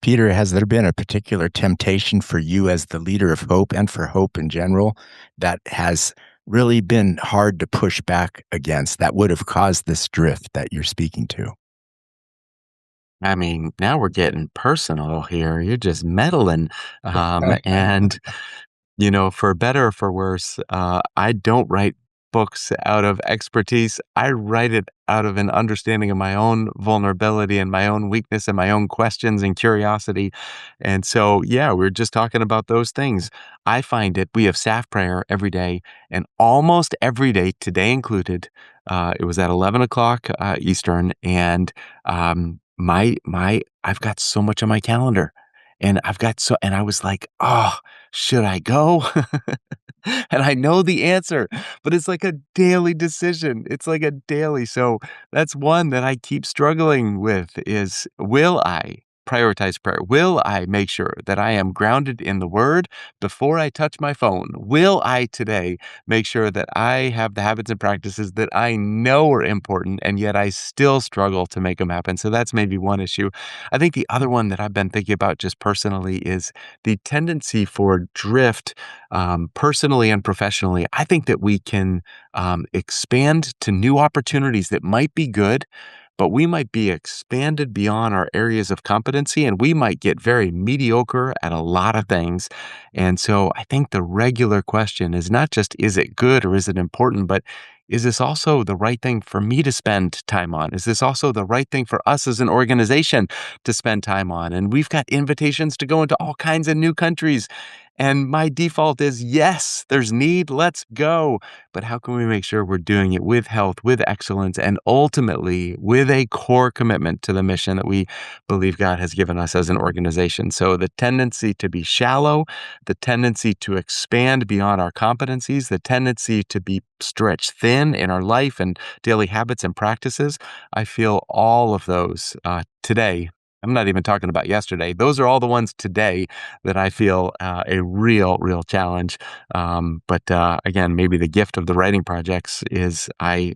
Peter, has there been a particular temptation for you as the leader of Hope and for Hope in general that has really been hard to push back against, that would have caused this drift that you're speaking to? I mean, now we're getting personal here. You're just meddling. And, for better or for worse, I don't write books out of expertise. I write it out of an understanding of my own vulnerability and my own weakness and my own questions and curiosity. And so, yeah, we're just talking about those things. I find it, we have staff prayer every day, and almost every day, today included, it was at 11 o'clock Eastern, and I've got so much on my calendar. And and I was like, oh, should I go? And I know the answer, but it's like a daily decision. It's like a daily. So that's one that I keep struggling with is, will I prioritize prayer? Will I make sure that I am grounded in the word before I touch my phone? Will I today make sure that I have the habits and practices that I know are important, and yet I still struggle to make them happen? So that's maybe one issue. I think the other one that I've been thinking about just personally is the tendency for drift, personally and professionally. I think that we can expand to new opportunities that might be good, but we might be expanded beyond our areas of competency, and we might get very mediocre at a lot of things. And so I think the regular question is not just, is it good or is it important, but is this also the right thing for me to spend time on? Is this also the right thing for us as an organization to spend time on? And we've got invitations to go into all kinds of new countries. And my default is, yes, there's need, let's go. But how can we make sure we're doing it with health, with excellence, and ultimately with a core commitment to the mission that we believe God has given us as an organization? So the tendency to be shallow, the tendency to expand beyond our competencies, the tendency to be stretched thin in our life and daily habits and practices, I feel all of those today. I'm not even talking about yesterday. Those are all the ones today that I feel a real challenge. But again, maybe the gift of the writing projects is I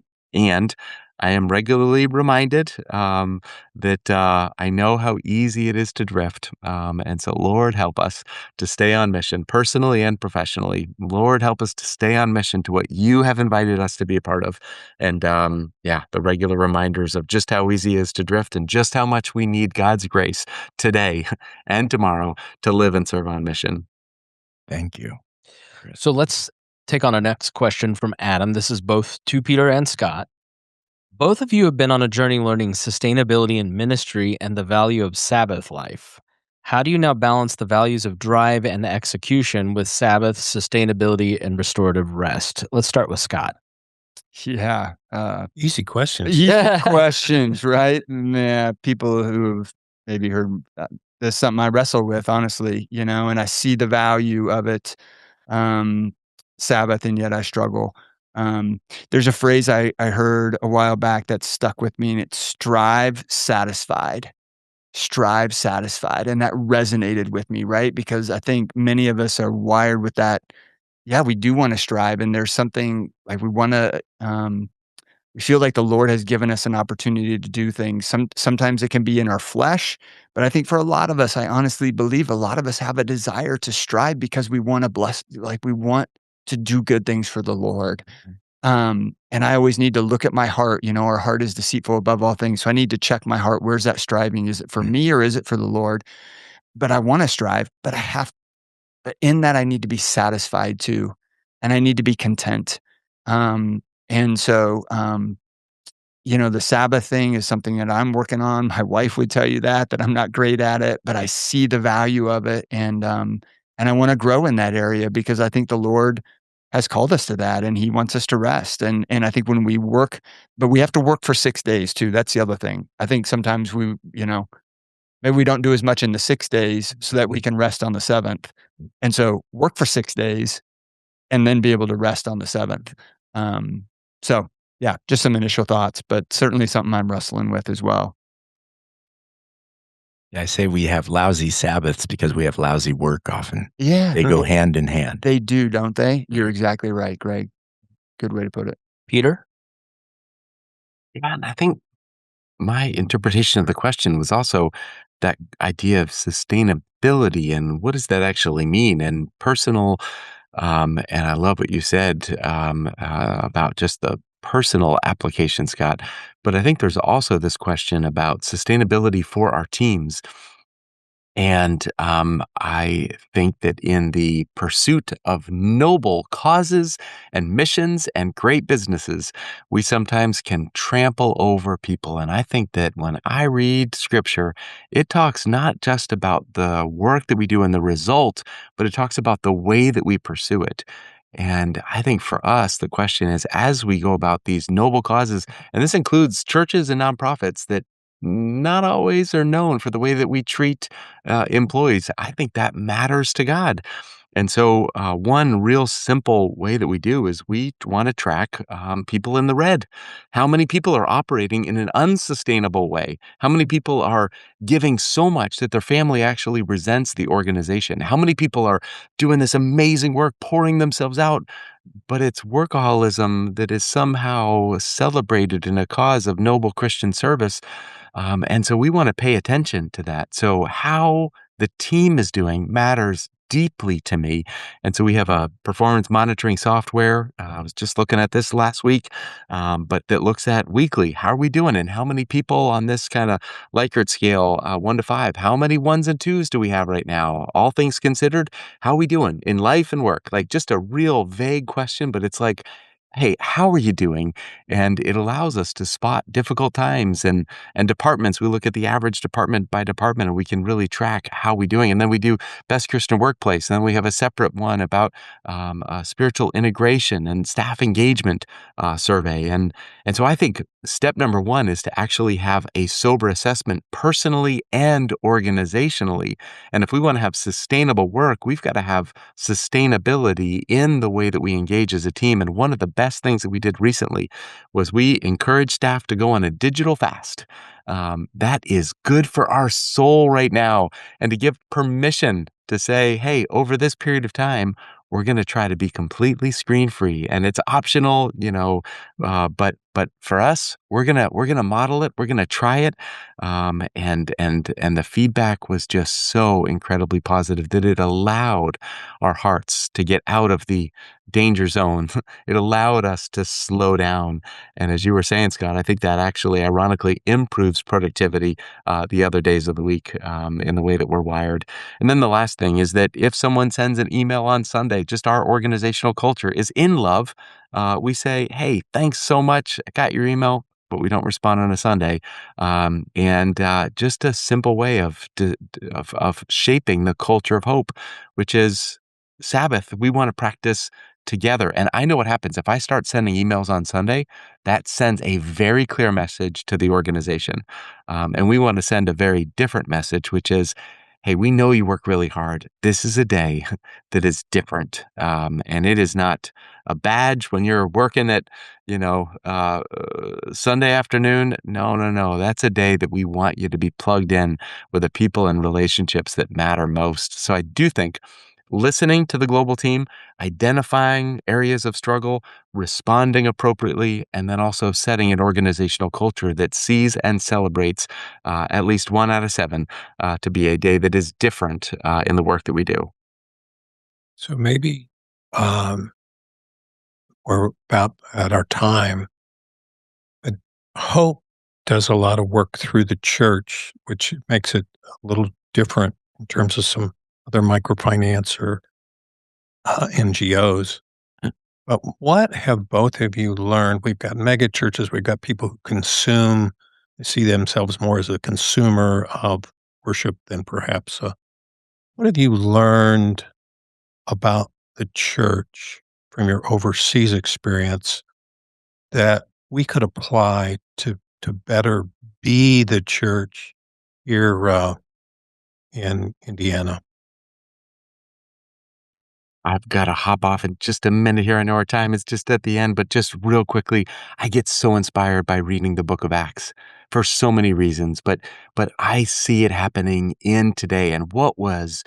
am regularly reminded that I know how easy it is to drift. And so, Lord, help us to stay on mission personally and professionally. Lord, help us to stay on mission to what you have invited us to be a part of. And yeah, the regular reminders of just how easy it is to drift and just how much we need God's grace today and tomorrow to live and serve on mission. Thank you. So let's take on our next question from Adam. This is both to Peter and Scott. Both of you have been on a journey learning sustainability in ministry and the value of Sabbath life. How do you now balance the values of drive and execution with Sabbath, sustainability, and restorative rest? Let's start with Scott. Yeah. Easy questions. Easy questions, right? Yeah, people who have maybe heard this is something I wrestle with, honestly, and I see the value of it, Sabbath, and yet I struggle. There's a phrase I heard a while back that stuck with me, and it's strive satisfied. Strive satisfied. And that resonated with me, right? Because I think many of us are wired with that. Yeah, we do want to strive, and there's something like we want to, we feel like the Lord has given us an opportunity to do things. Sometimes it can be in our flesh, but I think for a lot of us, I honestly believe a lot of us have a desire to strive because we want to bless, like we want to do good things for the Lord. And I always need to look at my heart. Our heart is deceitful above all things. So I need to check my heart. Where's that striving? Is it for me or is it for the Lord? But I want to strive, but in that I need to be satisfied too. And I need to be content. And so, the Sabbath thing is something that I'm working on. My wife would tell you that I'm not great at it, but I see the value of it. And I want to grow in that area because I think the Lord has called us to that and he wants us to rest. And I think when we work, but we have to work for 6 days too. That's the other thing. I think sometimes maybe we don't do as much in the 6 days so that we can rest on the 7th. And so work for 6 days and then be able to rest on the 7th. So yeah, just some initial thoughts, but certainly something I'm wrestling with as well. I say we have lousy Sabbaths because we have lousy work often. Yeah. They go hand in hand. They do, don't they? You're exactly right, Greg. Good way to put it. Peter? Yeah, and I think my interpretation of the question was also that idea of sustainability and what does that actually mean and personal. And I love what you said about just the personal application, Scott. But I think there's also this question about sustainability for our teams. And I think that in the pursuit of noble causes and missions and great businesses, we sometimes can trample over people. And I think that when I read scripture, it talks not just about the work that we do and the result, but it talks about the way that we pursue it. And I think for us, the question is, as we go about these noble causes, and this includes churches and nonprofits that not always are known for the way that we treat employees. I think that matters to God. And so, one real simple way that we do is we want to track people in the red. How many people are operating in an unsustainable way? How many people are giving so much that their family actually resents the organization? How many people are doing this amazing work, pouring themselves out, but it's workaholism that is somehow celebrated in a cause of noble Christian service? And so we want to pay attention to that. So how the team is doing matters deeply to me. And so we have a performance monitoring software. I was just looking at this last week, but that looks at weekly. How are we doing? And how many people on this kind of Likert scale, 1 to 5? How many ones and twos do we have right now? All things considered, how are we doing in life and work? Like just a real vague question, but it's like, hey, how are you doing? And it allows us to spot difficult times and departments. We look at the average department by department, and we can really track how we're doing. And then we do best Christian workplace. And then we have a separate one about spiritual integration and staff engagement survey. And so I think step number one is to actually have a sober assessment personally and organizationally. And if we want to have sustainable work, we've got to have sustainability in the way that we engage as a team. And one of the best things that we did recently was we encouraged staff to go on a digital fast. That is good for our soul right now. And to give permission to say, hey, over this period of time, we're going to try to be completely screen free, and it's optional, but for us, we're gonna model it. We're gonna try it, and the feedback was just so incredibly positive that it allowed our hearts to get out of the danger zone. It allowed us to slow down. And as you were saying, Scott, I think that actually ironically improves productivity the other days of the week in the way that we're wired. And then the last thing is that if someone sends an email on Sunday, just our organizational culture is in love. We say, hey, thanks so much. I got your email, but we don't respond on a Sunday. And just a simple way of shaping the culture of hope, which is Sabbath. We want to practice together. And I know what happens if I start sending emails on Sunday, that sends a very clear message to the organization. And we want to send a very different message, which is, hey, we know you work really hard. This is a day that is different. And it is not a badge when you're working at, Sunday afternoon. No. That's a day that we want you to be plugged in with the people and relationships that matter most. So I do think listening to the global team, identifying areas of struggle, responding appropriately, and then also setting an organizational culture that sees and celebrates at least 1 out of 7 to be a day that is different in the work that we do. So maybe we're about at our time, but hope does a lot of work through the church, which makes it a little different in terms of some other microfinance or NGOs. But what have both of you learned? We've got mega churches, we've got people who consume, they see themselves more as a consumer of worship than perhaps what have you learned about the church from your overseas experience that we could apply to better be the church here in Indiana? I've got to hop off in just a minute here. I know our time is just at the end, but just real quickly, I get so inspired by reading the book of Acts for so many reasons, but I see it happening in today. And what was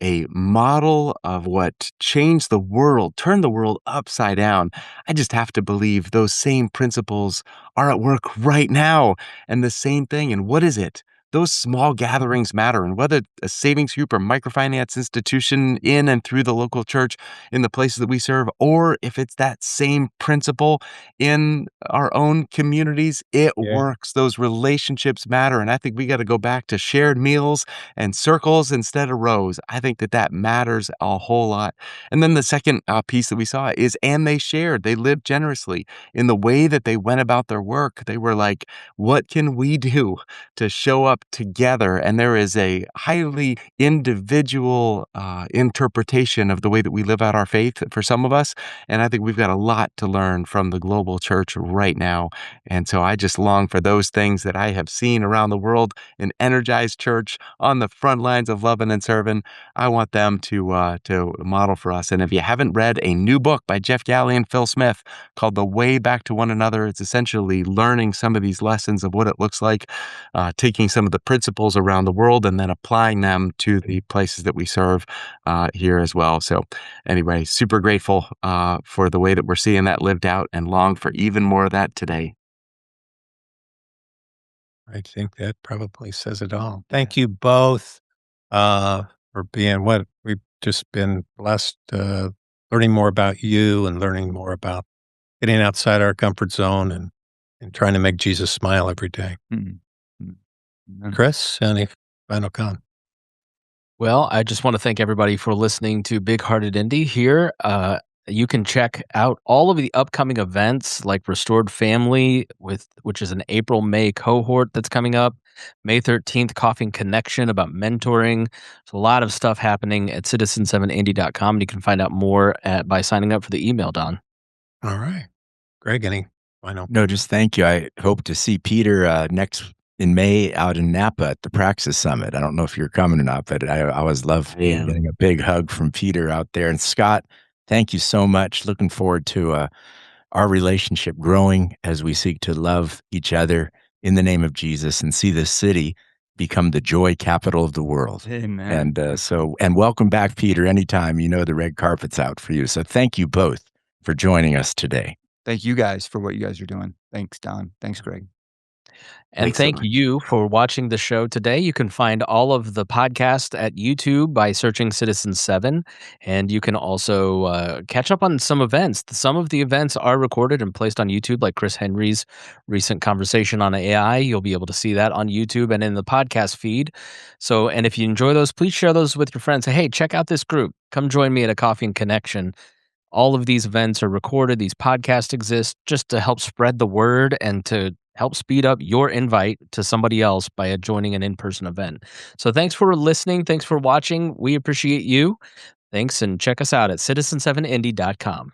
a model of what changed the world, turned the world upside down. I just have to believe those same principles are at work right now. And the same thing. And what is it? those small gatherings matter. And whether a savings group or microfinance institution in and through the local church in the places that we serve, or if it's that same principle in our own communities, it works. Those relationships matter. And I think we got to go back to shared meals and circles instead of rows. I think that matters a whole lot. And then the second piece that we saw is, and they shared, they lived generously in the way that they went about their work. They were like, what can we do to show up together? And there is a highly individual interpretation of the way that we live out our faith for some of us. And I think we've got a lot to learn from the global church right now. And so I just long for those things that I have seen around the world, an energized church on the front lines of loving and serving. I want them to model for us. And if you haven't read a new book by Jeff Galley and Phil Smith called The Way Back to One Another, it's essentially learning some of these lessons of what it looks like, taking some of the principles around the world and then applying them to the places that we serve here as well. So anyway, super grateful for the way that we're seeing that lived out and long for even more of that today. I think that probably says it all. Thank you both for being what we've just been blessed, learning more about you and learning more about getting outside our comfort zone and trying to make Jesus smile every day. Chris, any final comment? Well, I just want to thank everybody for listening to Big Hearted Indy here. You can check out all of the upcoming events like Restored Family, which is an April-May cohort that's coming up. May 13th, Coffee and Connection about mentoring. There's a lot of stuff happening at citizen7indy.com, and you can find out more by signing up for the email, Don. All right. Greg, any final? No, just thank you. I hope to see Peter next in May out in Napa at the Praxis Summit. I don't know if you're coming or not, but I always love getting a big hug from Peter out there. And Scott, thank you so much. Looking forward to our relationship growing as we seek to love each other in the name of Jesus and see this city become the joy capital of the world. Amen. And welcome back, Peter. Anytime, the red carpet's out for you. So thank you both for joining us today. Thank you guys for what you guys are doing. Thanks, Don. Thanks, Greg. And thank you for watching the show today. You can find all of the podcasts at YouTube by searching Citizen 7. And you can also catch up on some events. Some of the events are recorded and placed on YouTube, like Chris Henry's recent conversation on AI. You'll be able to see that on YouTube and in the podcast feed. So, and if you enjoy those, please share those with your friends. Say, hey, check out this group. Come join me at a Coffee and Connection. All of these events are recorded. These podcasts exist just to help spread the word and to help speed up your invite to somebody else by joining an in-person event. So thanks for listening. Thanks for watching. We appreciate you. Thanks, and check us out at citizen7indy.com.